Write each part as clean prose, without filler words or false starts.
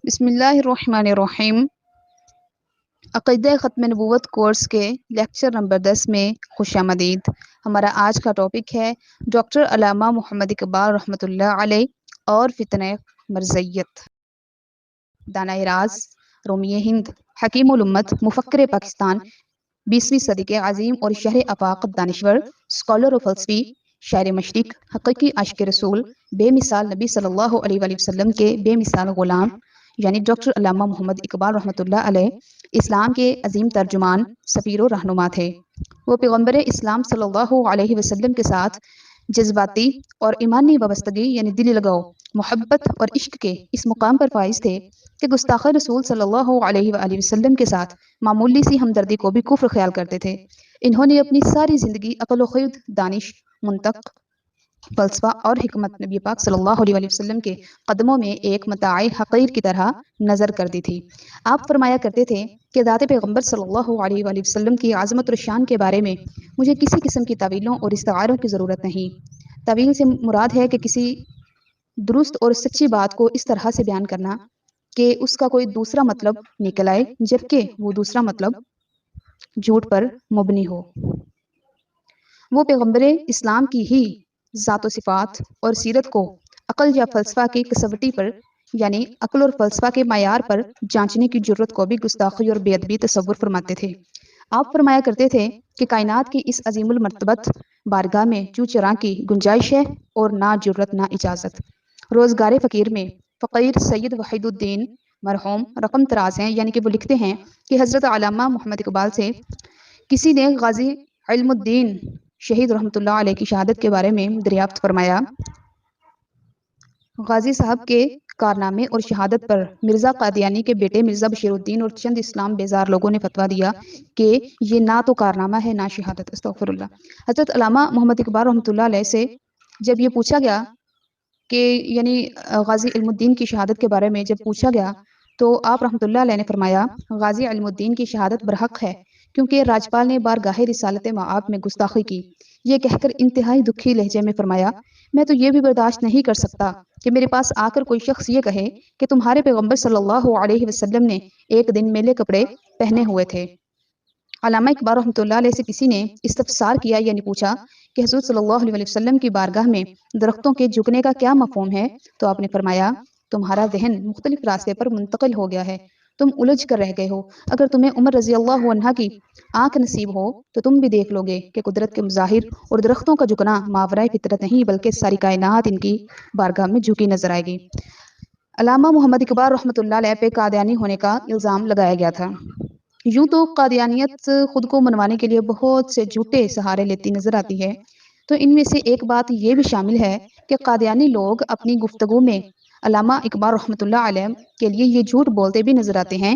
بسم اللہ الرحمن الرحیم۔ عقیدہ ختم نبوت کورس کے لیکچر نمبر 10 میں خوش آمدید۔ ہمارا آج کا ٹاپک ہے ڈاکٹر علامہ محمد اقبال رحمۃ اللہ علیہ اور فتنہ مرزیت۔ دانائے راز، رومی ہند، حکیم الامت، مفکر پاکستان، 20ویں صدی کے عظیم اور شہر آفاق دانشور، اسکالر و فلسفی، شاعر مشرق، حقیقی عاشق رسول، بے مثال نبی صلی اللہ علیہ وآلہ وسلم کے بے مثال غلام یعنی ڈاکٹر علامہ محمد اقبال رحمۃ اللہ علیہ اسلام کے عظیم ترجمان، سفیر و رہنما تھے۔ وہ پیغمبر اسلام صلی اللہ علیہ وسلم کے ساتھ جذباتی اور ایمانی وابستگی یعنی دلی لگاؤ، محبت اور عشق کے اس مقام پر فائز تھے کہ گستاخ رسول صلی اللہ علیہ وآلہ وسلم کے ساتھ معمولی سی ہمدردی کو بھی کفر خیال کرتے تھے۔ انہوں نے اپنی ساری زندگی عقل و خرد، دانش، منطق، فلسفہ اور حکمت نبی پاک صلی اللہ علیہ وآلہ وسلم کے قدموں میں ایک متاع حقیر کی طرح نظر کر دی تھی۔ آپ فرمایا کرتے تھے کہ ذات پیغمبر صلی اللہ علیہ وآلہ وسلم کی عظمت و شان کے بارے میں مجھے کسی قسم کی تعویلوں اور استعاروں کی ضرورت نہیں۔ تعویل سے مراد ہے کہ کسی درست اور سچی بات کو اس طرح سے بیان کرنا کہ اس کا کوئی دوسرا مطلب نکل آئے جبکہ وہ دوسرا مطلب جھوٹ پر مبنی ہو۔ وہ پیغمبر اسلام کی ہی ذات و صفات اور سیرت کو عقل یا فلسفہ کی کسوٹی پر یعنی عقل اور فلسفہ کے معیار پر جانچنے کی جرت کو بھی گستاخی اور بے ادبی تصور فرماتے تھے۔ آپ فرمایا کرتے تھے کہ کائنات کی اس عظیم المرتبت بارگاہ میں چو چراں کی گنجائش ہے اور نہ جرت نہ اجازت۔ روزگار فقیر میں فقیر سید وحید الدین مرحوم رقم طراز ہیں، یعنی کہ وہ لکھتے ہیں کہ حضرت علامہ محمد اقبال سے کسی نے غازی علم الدین شہید رحمۃ اللہ علیہ کی شہادت کے بارے میں دریافت فرمایا۔ غازی صاحب کے کارنامے اور شہادت پر مرزا قادیانی کے بیٹے مرزا بشیر الدین اور چند اسلام بیزار لوگوں نے فتویٰ دیا کہ یہ نہ تو کارنامہ ہے نہ شہادت۔ استغفر اللہ۔ حضرت علامہ محمد اقبال رحمۃ اللہ علیہ سے جب یہ پوچھا گیا کہ یعنی غازی علم الدین کی شہادت کے بارے میں جب پوچھا گیا تو آپ رحمۃ اللہ علیہ نے فرمایا غازی علم الدین کی شہادت برحق ہے کیونکہ راجپال نے بارگاہ رسالت مآب میں گستاخی کی۔ یہ کہہ کر انتہائی دکھی لہجے میں فرمایا میں تو یہ بھی برداشت نہیں کر سکتا کہ میرے پاس آ کر کوئی شخص یہ کہے کہ تمہارے پیغمبر صلی اللہ علیہ وسلم نے ایک دن میلے کپڑے پہنے ہوئے تھے۔ علامہ اقبال رحمۃ اللہ علیہ سے کسی نے استفسار کیا یعنی پوچھا کہ حضور صلی اللہ علیہ وسلم کی بارگاہ میں درختوں کے جھکنے کا کیا مفہوم ہے تو آپ نے فرمایا تمہارا ذہن مختلف راستے پر منتقل ہو گیا ہے، تم الجھ کر رہ گئے ہو۔ اگر تمہیں عمر رضی اللہ عنہ کی آنکھ نصیب ہو تو تم بھی دیکھ لو گے کہ قدرت کے مظاہر اور درختوں کا جھکنا ماورائے فطرت نہیں بلکہ ساری کائنات ان کی بارگاہ میں جھکی نظر آئے گی۔ علامہ محمد اقبال رحمۃ اللہ علیہ پہ قادیانی ہونے کا الزام لگایا گیا تھا۔ یوں تو قادیانیت خود کو منوانے کے لیے بہت سے جھوٹے سہارے لیتی نظر آتی ہے، تو ان میں سے ایک بات یہ بھی شامل ہے کہ قادیانی لوگ اپنی گفتگو میں علامہ اقبال رحمۃ اللہ علیہ کے لیے یہ جھوٹ بولتے بھی نظر آتے ہیں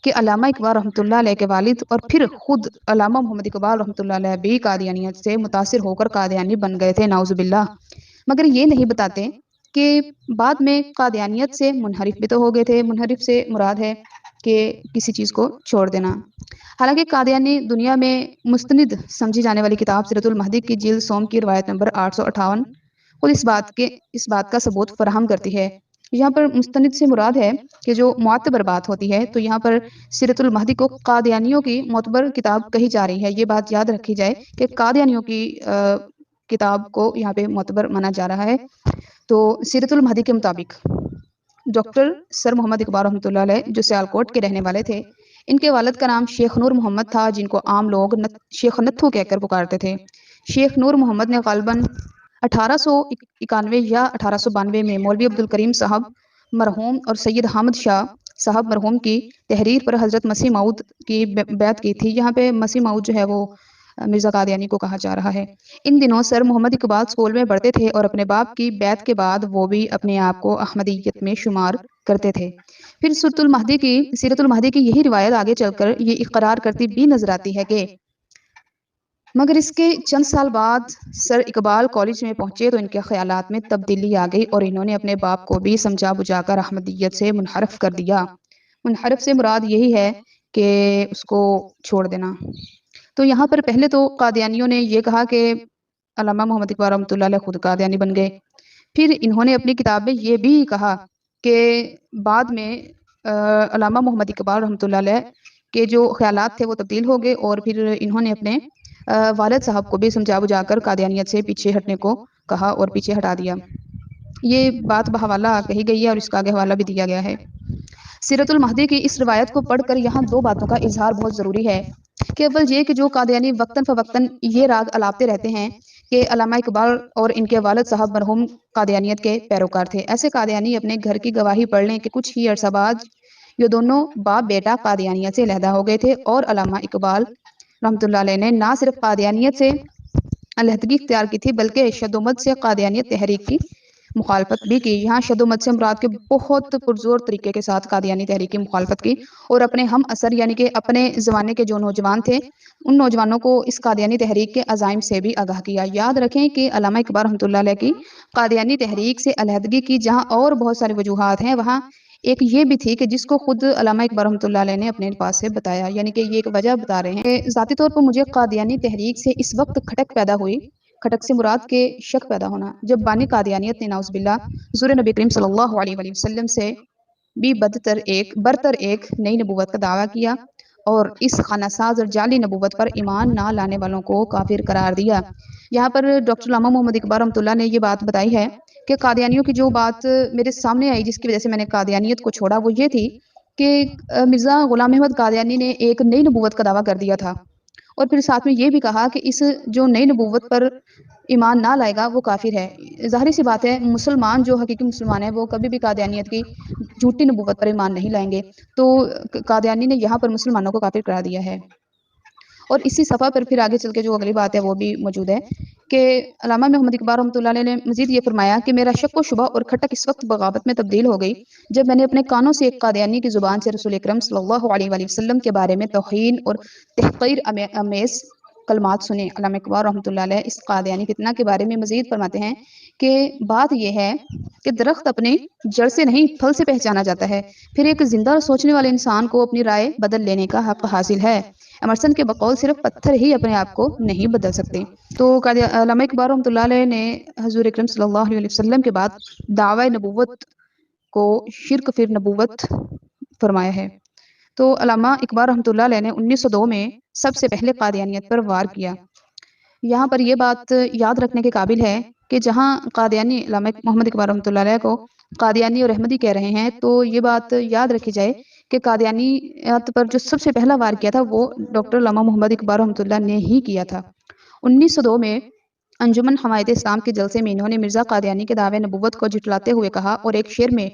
کہ علامہ اقبال رحمۃ اللہ علیہ کے والد اور پھر خود علامہ محمد اقبال رحمۃ اللہ علیہ بھی قادیانیت سے متاثر ہو کر قادیانی بن گئے تھے، نعوذ باللہ، مگر یہ نہیں بتاتے کہ بعد میں قادیانیت سے منحرف بھی تو ہو گئے تھے۔ منحرف سے مراد ہے کہ کسی چیز کو چھوڑ دینا۔ حالانکہ قادیانی دنیا میں مستند سمجھی جانے والی کتاب سیرت المہدی کی جلد سوم کی روایت نمبر 858 خود اس بات کا ثبوت فراہم کرتی ہے۔ یہاں پر مستند سے مراد ہے کہ جو معتبر بات ہوتی ہے، تو یہاں پر سیرت المہدی کو قادیانیوں کی معتبر کتاب کہی جا رہی ہے۔ یہ بات یاد رکھی جائے کہ قادیانیوں کی کتاب کو یہاں پہ معتبر مانا جا رہا ہے۔ تو سیرت المہدی کے مطابق ڈاکٹر سر محمد اقبال رحمۃ اللہ علیہ جو سیالکوٹ کے رہنے والے تھے، ان کے والد کا نام شیخ نور محمد تھا جن کو عام لوگ شیخ نتھو کہہ کر پکارتے تھے۔ شیخ نور محمد نے غالباً 1891 یا 1892 میں مولوی عبد الکریم صاحب مرحوم اور سید حامد شاہ صاحب مرحوم کی تحریر پر حضرت مسیح موعود کی بیعت کی تھی۔ یہاں پہ مسیح موعود جو ہے وہ مرزا قادیانی کو کہا جا رہا ہے۔ ان دنوں سر محمد اقبال اسکول میں پڑھتے تھے اور اپنے باپ کی بیعت کے بعد وہ بھی اپنے آپ کو احمدیت میں شمار کرتے تھے۔ پھر سیرت المہدی کی یہی روایت آگے چل کر یہ اقرار کرتی بھی نظر آتی ہے کہ مگر اس کے چند سال بعد سر اقبال کالج میں پہنچے تو ان کے خیالات میں تبدیلی آ گئی اور انہوں نے اپنے باپ کو بھی سمجھا بجھا کر احمدیت سے منحرف کر دیا۔ منحرف سے مراد یہی ہے کہ اس کو چھوڑ دینا۔ تو یہاں پر پہلے تو قادیانیوں نے یہ کہا کہ علامہ محمد اقبال رحمۃ اللہ علیہ خود قادیانی بن گئے، پھر انہوں نے اپنی کتاب میں یہ بھی کہا کہ بعد میں علامہ محمد اقبال رحمۃ اللہ علیہ کے جو خیالات تھے وہ تبدیل ہو گئے، اور پھر انہوں نے اپنے والد صاحب کو بھی سمجھا بجھا کر قادیانیت سے پیچھے ہٹنے کو کہا اور پیچھے ہٹا دیا۔ یہ بات بحوالہ کہی گئی ہے اور اس کا آگے حوالہ بھی دیا گیا ہے۔ سیرت المہدی کی اس روایت کو پڑھ کر یہاں دو باتوں کا اظہار بہت ضروری ہے کہ اول یہ کہ جو قادیانی وقتاً فوقتاً یہ راگ الاپتے رہتے ہیں کہ علامہ اقبال اور ان کے والد صاحب مرحوم قادیانیت کے پیروکار تھے۔ ایسے قادیانی اپنے گھر کی گواہی پڑھ لیں کہ کچھ ہی عرصہ بعد یہ دونوں باپ بیٹا قادیانیت سے علیحدہ ہو گئے تھے، اور علامہ اقبال رحمۃ اللہ علیہ نے نہ صرف قادیانیت سے علیحدگی اختیار کی تھی بلکہ شدومت سے قادیانیت تحریک کی مخالفت بھی کی۔ یہاں شدومت سے مراد کے بہت پرزور طریقے کے ساتھ قادیانی تحریک کی مخالفت کی، اور اپنے ہم اثر یعنی کہ اپنے زمانے کے جو نوجوان تھے ان نوجوانوں کو اس قادیانی تحریک کے عزائم سے بھی آگاہ کیا۔ یاد رکھیں کہ علامہ اقبال رحمۃ اللہ علیہ کی قادیانی تحریک سے علیحدگی کی جہاں اور بہت ساری وجوہات ہیں، وہاں ایک یہ بھی تھی کہ جس کو خود علامہ اقبال رحمۃ اللہ علیہ نے اپنے پاس سے بتایا، یعنی کہ یہ ایک وجہ بتا رہے ہیں کہ ذاتی طور پر مجھے قادیانی تحریک سے اس وقت کھٹک پیدا ہوئی، کھٹک سے مراد کے شک پیدا ہونا، جب بانی قادیانیت نے نعوذ باللہ حضور نبی کریم صلی اللہ علیہ وآلہ وسلم سے بھی برتر ایک نئی نبوت کا دعویٰ کیا اور اس خانہ ساز اور جعلی نبوت پر ایمان نہ لانے والوں کو کافر قرار دیا۔ یہاں پر ڈاکٹر علامہ محمد اقبال رحمۃ اللہ نے یہ بات بتائی ہے کہ قادیانیوں کی جو بات میرے سامنے آئی جس کی وجہ سے میں نے قادیانیت کو چھوڑا وہ یہ تھی کہ مرزا غلام احمد قادیانی نے ایک نئی نبوت کا دعویٰ کر دیا تھا، اور پھر ساتھ میں یہ بھی کہا کہ اس جو نئی نبوت پر ایمان نہ لائے گا وہ کافر ہے۔ ظاہری سی بات ہے، مسلمان جو حقیقی مسلمان ہیں وہ کبھی بھی قادیانیت کی جھوٹی نبوت پر ایمان نہیں لائیں گے، تو قادیانی نے یہاں پر مسلمانوں کو کافر قرار دیا ہے۔ اور اسی صفحہ پر پھر آگے چل کے جو اگلی بات ہے وہ بھی موجود ہے کہ علامہ محمد اقبال رحمۃ اللہ علیہ نے مزید یہ فرمایا کہ میرا شک و شبہ اور کھٹک اس وقت بغاوت میں تبدیل ہو گئی جب میں نے اپنے کانوں سے ایک قادیانی کی زبان سے رسول اکرم صلی اللہ علیہ وآلہ وسلم کے بارے میں توہین اور تحقیر امیز کلمات سنے۔ علامہ اقبال رحمۃ اللہ علیہ اس قادیانی فتنہ کے بارے میں مزید فرماتے ہیں کہ بات یہ ہے کہ درخت اپنے جڑ سے نہیں پھل سے پہچانا جاتا ہے، پھر ایک زندہ اور سوچنے والے انسان کو اپنی رائے بدل لینے کا حق حاصل ہے۔ ایمرسن کے بقول صرف پتھر ہی اپنے آپ کو نہیں بدل سکتے۔ تو علامہ اقبال رحمۃ اللہ علیہ نے حضور اکرم صلی اللہ علیہ وسلم کے بعد دعوی نبوت کو شرک پھر نبوت فرمایا ہے۔ تو علامہ اقبال رحمۃ اللہ علیہ نے 1902 میں سب سے پہلے قادیانیت پر وار کیا۔ یہاں پر یہ بات یاد رکھنے کے قابل ہے کہ جہاں قادیانی علامہ محمد اقبال رحمۃ اللہ علیہ کو قادیانی اور احمدی کہہ رہے ہیں تو یہ بات یاد رکھی جائے کہ قادیانیت پر جو سب سے پہلا وار کیا تھا وہ ڈاکٹر علامہ محمد اقبال رحمۃ اللہ نے ہی کیا تھا۔ 1902 میں انجمن حمایت اسلام کے جلسے میں انہوں نے مرزا قادیانی کے دعوے نبوت کو جھٹلاتے ہوئے کہا اور ایک شعر میں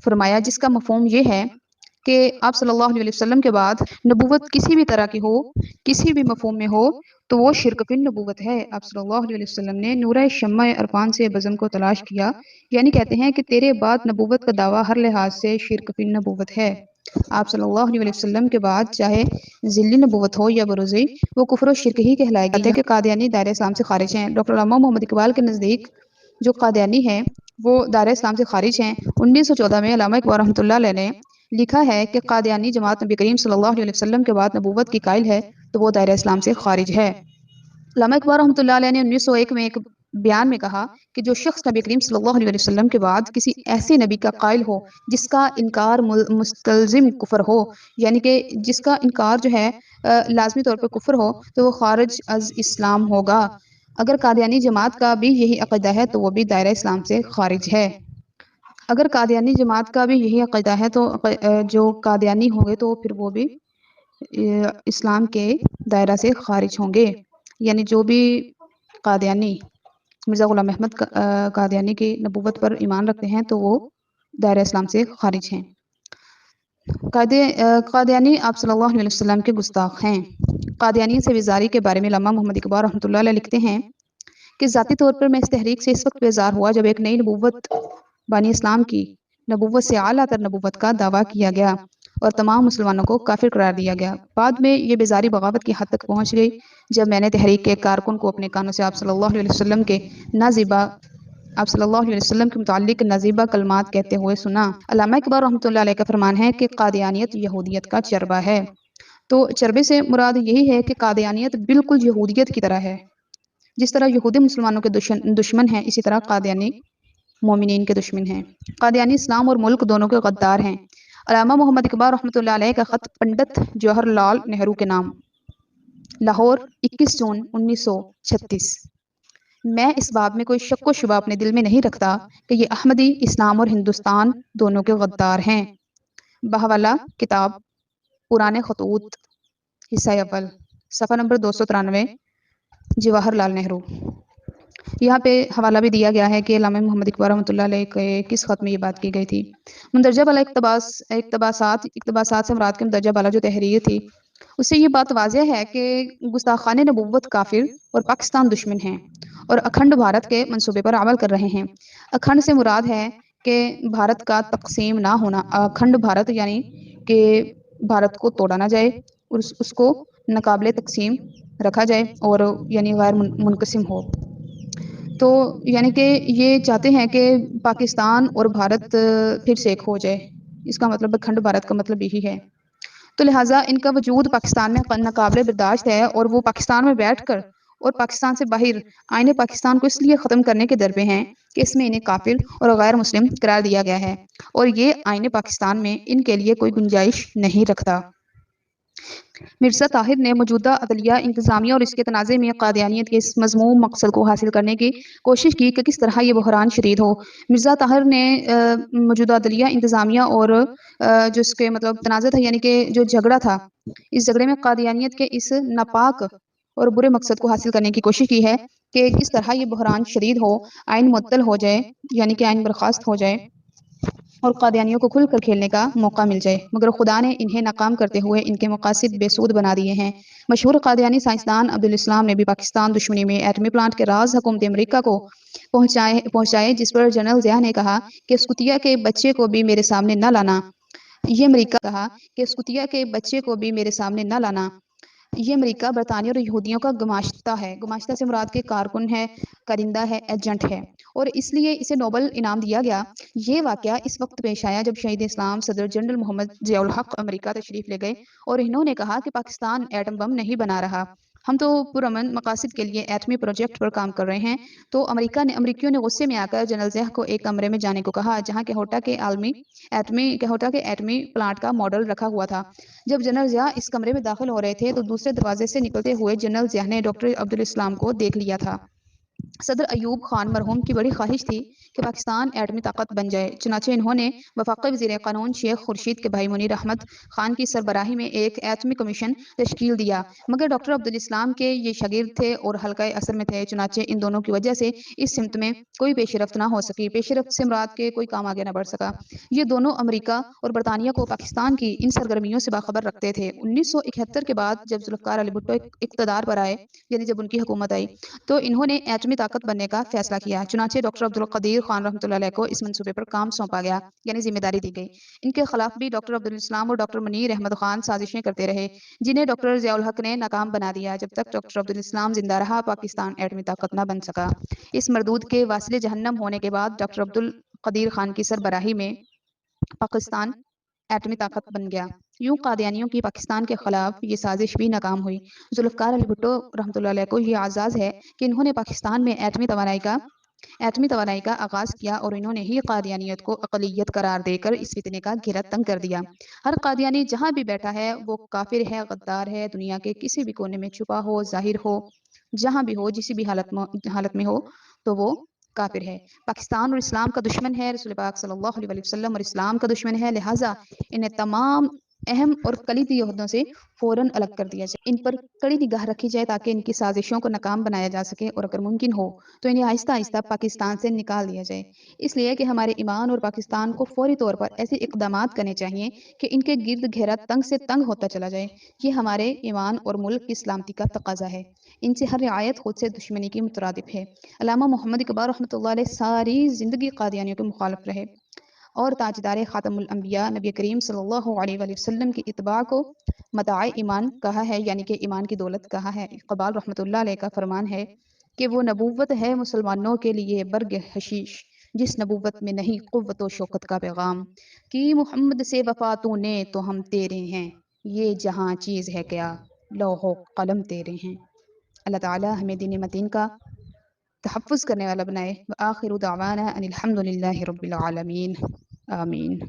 فرمایا جس کا مفہوم یہ ہے کہ آپ صلی اللہ علیہ وسلم کے بعد نبوت کسی بھی طرح کی ہو، کسی بھی مفہوم میں ہو تو وہ شرک فی نبوت ہے۔ آپ صلی اللہ علیہ وسلم نے نورہ شمع عرفان سے بزم کو تلاش کیا، یعنی کہتے ہیں کہ تیرے بعد نبوت کا دعویٰ ہر لحاظ سے شرک فی نبوت ہے۔ آپ صلی اللہ علیہ وسلم کے بعد چاہے ذلی نبوت ہو یا بروزی وہ کفر و شرک ہی کہلائے گی۔ کہ قادیانی دائرہ اسلام سے خارج ہیں۔ ڈاکٹر علامہ محمد اقبال کے نزدیک جو قادیانی ہیں وہ دائرہ اسلام سے خارج ہیں۔ 1914 میں علامہ اقبال رحمۃ اللہ علیہ نے لکھا ہے کہ قادیانی جماعت نبی کریم صلی اللہ علیہ وسلم کے بعد نبوت کی قائل ہے تو وہ دائرہ اسلام سے خارج ہے۔ علامہ اقبال رحمۃ اللہ علیہ نے 1901 میں ایک بیان میں کہا کہ جو شخص نبی کریم صلی اللہ علیہ وسلم کے بعد کسی ایسے نبی کا قائل ہو جس کا انکار مستلزم کفر ہو، یعنی کہ جس کا انکار جو ہے لازمی طور پر کفر ہو، تو وہ خارج از اسلام ہوگا۔ اگر قادیانی جماعت کا بھی یہی عقیدہ ہے تو وہ بھی دائرہ اسلام سے خارج ہے۔ اگر قادیانی جماعت کا بھی یہی عقیدہ ہے تو جو قادیانی ہوں گے تو پھر وہ بھی اسلام کے دائرہ سے خارج ہوں گے، یعنی جو بھی قادیانی مرزا غلام احمد قادیانی کی نبوت پر ایمان رکھتے ہیں تو وہ دائرہ اسلام سے خارج ہیں۔ قادیانی آپ صلی اللہ علیہ وسلم کے گستاخ ہیں۔ قادیانی سے بیزاری کے بارے میں علامہ محمد اقبال رحمۃ اللہ علیہ لکھتے ہیں کہ ذاتی طور پر میں اس تحریک سے اس وقت بیزار ہوا جب ایک نئی نبوت بانی اسلام کی نبوت سے اعلیٰ تر نبوت کا دعویٰ کیا گیا اور تمام مسلمانوں کو کافر قرار دیا گیا۔ بعد میں یہ بیزاری بغاوت کی حد تک پہنچ گئی جب میں نے تحریک کے کارکن کو اپنے کانوں سے آپ صلی اللہ علیہ وسلم کے آپ صلی اللہ علیہ وسلم کے متعلق نازیبہ کلمات کہتے ہوئے سنا۔ علامہ اقبال رحمۃ اللہ علیہ کا فرمان ہے کہ قادیانیت یہودیت کا چربہ ہے۔ تو چربے سے مراد یہی ہے کہ قادیانیت بالکل یہودیت کی طرح ہے۔ جس طرح یہودی مسلمانوں کے دشمن ہیں اسی طرح قادیانی مومنین کے دشمن ہیں۔ قادیانی اسلام اور ملک دونوں کے غدار ہیں۔ علامہ محمد اقبال رحمۃ اللہ علیہ کا خط پنڈت جواہر لال نہرو کے نام، لاہور 21 جون 1936۔ میں اس باب میں کوئی شک و شبہ اپنے دل میں نہیں رکھتا کہ یہ احمدی اسلام اور ہندوستان دونوں کے غدار ہیں۔ بحوالہ کتاب پرانے خطوط، حصہ اول، صفحہ نمبر 293، جواہر لال نہرو۔ یہاں پہ حوالہ بھی دیا گیا ہے کہ علامہ محمد اقبال رحمۃ اللہ علیہ کے کس خط میں یہ بات کی گئی تھی۔ مندرجہ بالا اقتباسات سے مراد کے مندرجہ بالا جو تحریر تھی اس سے یہ بات واضح ہے کہ گستاخان نبوت کافر اور پاکستان دشمن ہیں اور اکھنڈ بھارت کے منصوبے پر عمل کر رہے ہیں۔ اکھنڈ سے مراد ہے کہ بھارت کا تقسیم نہ ہونا، اکھنڈ بھارت یعنی کہ بھارت کو توڑا نہ جائے اور اس کو ناقابل تقسیم رکھا جائے اور یعنی غیر منقسم ہو۔ تو یعنی کہ یہ چاہتے ہیں کہ پاکستان اور بھارت پھر سے ایک ہو جائے، اس کا مطلب اکھنڈ بھارت کا مطلب یہی ہے۔ تو لہٰذا ان کا وجود پاکستان میں ناقابل برداشت ہے اور وہ پاکستان میں بیٹھ کر اور پاکستان سے باہر آئین پاکستان کو اس لیے ختم کرنے کے درپے ہیں کہ اس میں انہیں کافر اور غیر مسلم قرار دیا گیا ہے اور یہ آئین پاکستان میں ان کے لیے کوئی گنجائش نہیں رکھتا۔ مرزا طاہر نے موجودہ عدلیہ انتظامیہ اور اس کے تنازع میں قادیانیت کے اس مذموم مقصد کو حاصل کرنے کی کوشش کی کہ کس طرح یہ بحران شدید ہو۔ مرزا طاہر نے موجودہ عدلیہ انتظامیہ اور جو اس کے مطلب تنازع تھا یعنی کہ جو جھگڑا تھا، اس جھگڑے میں قادیانیت کے اس ناپاک اور برے مقصد کو حاصل کرنے کی کوشش کی ہے کہ کس طرح یہ بحران شدید ہو، آئین معطل ہو جائے یعنی کہ آئین برخاست ہو جائے اور قادیانیوں کو کھل کر کھیلنے کا موقع مل جائے، مگر خدا نے انہیں ناکام کرتے ہوئے ان کے مقاصد بے سود بنا دیے ہیں۔ مشہور قادیانی سائنسدان عبدالاسلام نے بھی پاکستان دشمنی میں ایٹمی پلانٹ کے راز حکومت امریکہ کو پہنچائے، جس پر جنرل ضیاء نے کہا کہ اسکوتیا کے بچے کو بھی میرے سامنے نہ لانا۔ یہ امریکہ کہا کہ اسکوتیا کے بچے کو بھی میرے سامنے نہ لانا۔ یہ امریکہ برطانیہ اور یہودیوں کا گماشتہ ہے۔ گماشتہ سے مراد کے کارکن ہے، کارندہ ہے، ایجنٹ ہے اور اس لیے اسے نوبل انعام دیا گیا۔ یہ واقعہ اس وقت پیش آیا جب شہید اسلام صدر جنرل محمد ضیاء الحق امریکہ تشریف لے گئے اور انہوں نے کہا کہ پاکستان ایٹم بم نہیں بنا رہا، ہم تو پرامن مقاصد کے لیے ایٹمی پروجیکٹ پر کام کر رہے ہیں۔ تو امریکیوں نے غصے میں آ کر جنرل ضیاء کو ایک کمرے میں جانے کو کہا جہاں کہوٹہ کے ایٹمی پلانٹ کا ماڈل رکھا ہوا تھا۔ جب جنرل ضیاء اس کمرے میں داخل ہو رہے تھے تو دوسرے دروازے سے نکلتے ہوئے جنرل ضیاء نے ڈاکٹر عبدالاسلام کو دیکھ لیا تھا۔ صدر ایوب خان مرحوم کی بڑی خواہش تھی کہ پاکستان ایٹمی طاقت بن جائے، چنانچہ انہوں نے وفاقی وزیر قانون شیخ خورشید کے بھائی منیر احمد خان کی سربراہی میں ایک ایٹمی کمیشن تشکیل دیا، مگر ڈاکٹر عبدالاسلام کے یہ شاگرد تھے اور حلقۂ اثر میں تھے، چنانچہ ان دونوں کی وجہ سے اس سمت میں کوئی پیش رفت نہ ہو سکی۔ پیش رفت سے مراد کے کوئی کام آگے نہ بڑھ سکا۔ یہ دونوں امریکہ اور برطانیہ کو پاکستان کی ان سرگرمیوں سے باخبر رکھتے تھے۔ 1971 کے بعد جب ذوالفقار علی بھٹو اقتدار پر آئے یعنی جب ان کی حکومت آئی تو انہوں نے ایٹمی طاقت بننے کا فیصلہ کیا، چنانچہ ڈاکٹر عبدالقدیر خان رحمۃ اللہ علیہ کو اس منصوبے پر کام سونپا گیا یعنی ذمہ داری دی گئی۔ ان کے خلاف بھی ڈاکٹر عبدالاسلام اور ڈاکٹر منیر احمد خان سازشیں کرتے رہے جنہیں ڈاکٹر ضیاء الحق نے ناکام بنا دیا۔ جب تک ڈاکٹر عبدالاسلام زندہ رہا پاکستان ایٹمی طاقت نہ بن سکا۔ اس مردود کے واصل جہنم ہونے کے بعد ڈاکٹر عبدالقدیر خان کی سربراہی میں پاکستان ایٹمی طاقت بن گیا۔ یوں قادیانیوں کی پاکستان کے خلاف یہ سازش بھی ناکام ہوئی۔ ذوالفقار علی بھٹو رحمۃ اللہ علیہ کو یہ اعزاز ہے کہ انہوں نے پاکستان میں ایٹمی توانائی کا آغاز کیا اور انہوں نے ہی قادیانیت کو اقلیت قرار دے کر اس فتنے کا گھیرا تنگ کر دیا۔ ہر قادیانی جہاں بھی بیٹھا ہے وہ کافر ہے، غدار ہے، دنیا کے کسی بھی کونے میں چھپا ہو، ظاہر ہو، جہاں بھی ہو، جسی بھی حالت میں ہو تو وہ کافر ہے۔ پاکستان اور اسلام کا دشمن ہے، رسول پاک صلی اللہ علیہ وسلم اور اسلام کا دشمن ہے، لہٰذا انہیں تمام اہم اور کلیدی عہدوں سے فوراً الگ کر دیا جائے، ان پر کڑی نگاہ رکھی جائے تاکہ ان کی سازشوں کو ناکام بنایا جا سکے اور اگر ممکن ہو تو انہیں آہستہ آہستہ پاکستان سے نکال دیا جائے۔ اس لیے کہ ہمارے ایمان اور پاکستان کو فوری طور پر ایسے اقدامات کرنے چاہیے کہ ان کے گرد گھیرا تنگ سے تنگ ہوتا چلا جائے۔ یہ ہمارے ایمان اور ملک کی سلامتی کا تقاضا ہے۔ ان سے ہر رعایت خود سے دشمنی کی مترادف ہے۔ علامہ محمد اقبال رحمۃ اللہ علیہ ساری زندگی قادیانیوں کے مخالف رہے اور تاجدار خاتم الانبیاء نبی کریم صلی اللہ علیہ وآلہ وسلم کی اتباع کو متاع ایمان کہا ہے یعنی کہ ایمان کی دولت کہا ہے۔ اقبال رحمۃ اللہ علیہ کا فرمان ہے کہ وہ نبوت ہے مسلمانوں کے لیے برگ حشیش جس نبوت میں نہیں قوت و شوکت کا پیغام، کی محمد سے وفا تو نے تو ہم تیرے ہیں، یہ جہاں چیز ہے کیا لوح و قلم تیرے ہیں۔ اللہ تعالی ہمیں دین متین کا تحفظ کرنے والا بنائے۔ وآخر دعوانا ان الحمد للہ رب العالمین، آمین۔